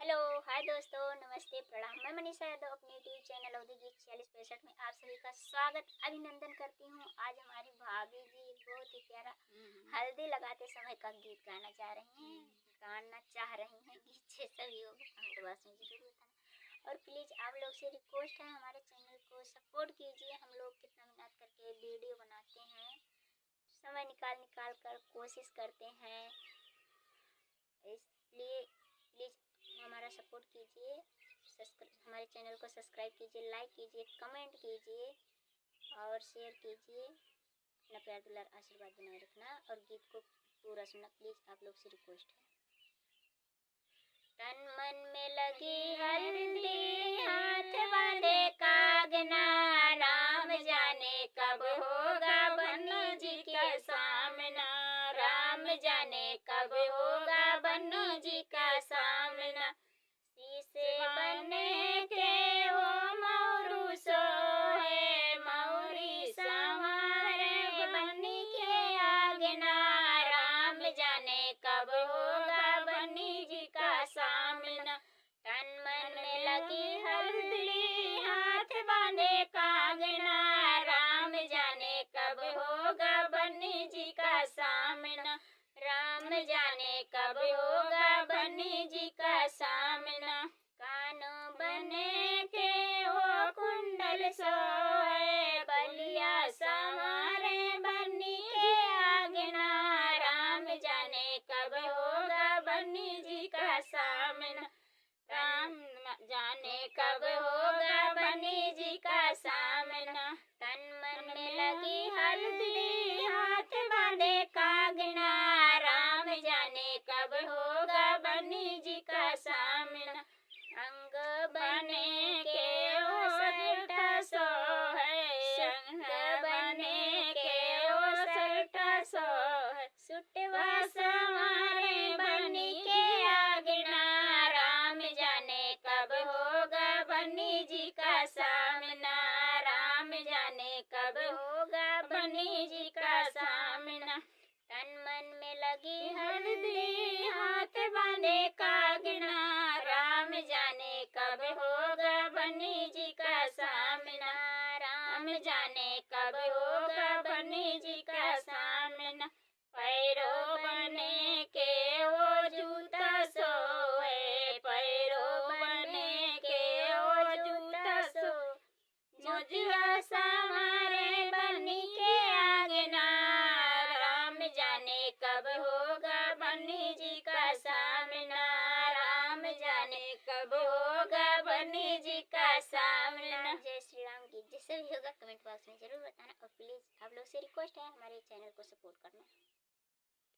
Hello, हाय दोस्तों, नमस्ते, प्रणाम। मैं मनीषा यादव अपने यूट्यूब चैनल अवधि गीत 4665 में आप सभी का स्वागत अभिनंदन करती हूँ। आज हमारी भाभी जी एक बहुत ही प्यारा हल्दी लगाते समय का गीत गाना चाह रही हैं, गाना चाह रही हैं। गीत से सभी होगा कमेंट बॉक्स में जरूर बताना। और प्लीज़ आप लोग से रिक्वेस्ट है, हमारे चैनल को सपोर्ट कीजिए। हम लोग कितना मेहनत करके वीडियो बनाते हैं, समय निकाल निकाल कर कोशिश करते हैं, इसलिए प्लीज़ हमारा सपोर्ट कीजिए। हमारे चैनल को सब्सक्राइब कीजिए, लाइक कीजिए, कमेंट कीजिए और शेयर कीजिए। अपना प्यार दुलार आशीर्वाद बनाए रखना और गीत को पूरा सुनना प्लीज़, आप लोग से रिक्वेस्ट है। तन मन में लगी हल्दी, हाथ बांधे कागना, राम जाने कब होगा बन्नू जी के सामना, राम जाने कब होगा बन्नू जी का सामना। शीशे बने के वो मौरू सोहे, मौरी संवारे बन्नी के आगना, राम जाने कब होगा बन्नी जी का सामना। तन मन में लगी हल्दी, हाथ बांधे कागना, राम जाने कब होगा बन्नी जी का सामना, राम जाने कब होगा बन्नी जी का सामना। कानों बने के वो कुंडल सोए, बलिया संवारे बन्नी के आगना, राम जाने कब होगा बन्नी जी का सामना, राम जाने कब होगा बन्नी जी का सामना। तन मन में लगी हल्दी, हाथ बांधे कागना, राम जाने कब होगा बन्नी जी का सामना। अंग बने के वो सरटा सोहे, अंग बने के वो सरटा सोहे, सुटवा संवारे बन्नी के आगना, राम जाने कब होगा बन्नी जी का सामना, राम जाने कब होगा बन्नी जी का सामना। तन मन में लगी हल्दी, हाथ बांधे कागना, राम जाने कब होगा बन्नी जी का सामना, राम जाने कब होगा बन्नी जी का सामना। पैरों बने के वो जूता सोए, पैरों बने के वो जूता सो, मुझवा संवारे बन्नी के आगना, राम जाने कब होगा बन्नी जी का सामना, राम जाने कब होगा बन्नी जी का सामना। जय श्री राम की जैसे भी होगा कमेंट बॉक्स में जरूर बताना और प्लीज़ आप लोग से रिक्वेस्ट है हमारे चैनल को सपोर्ट करना।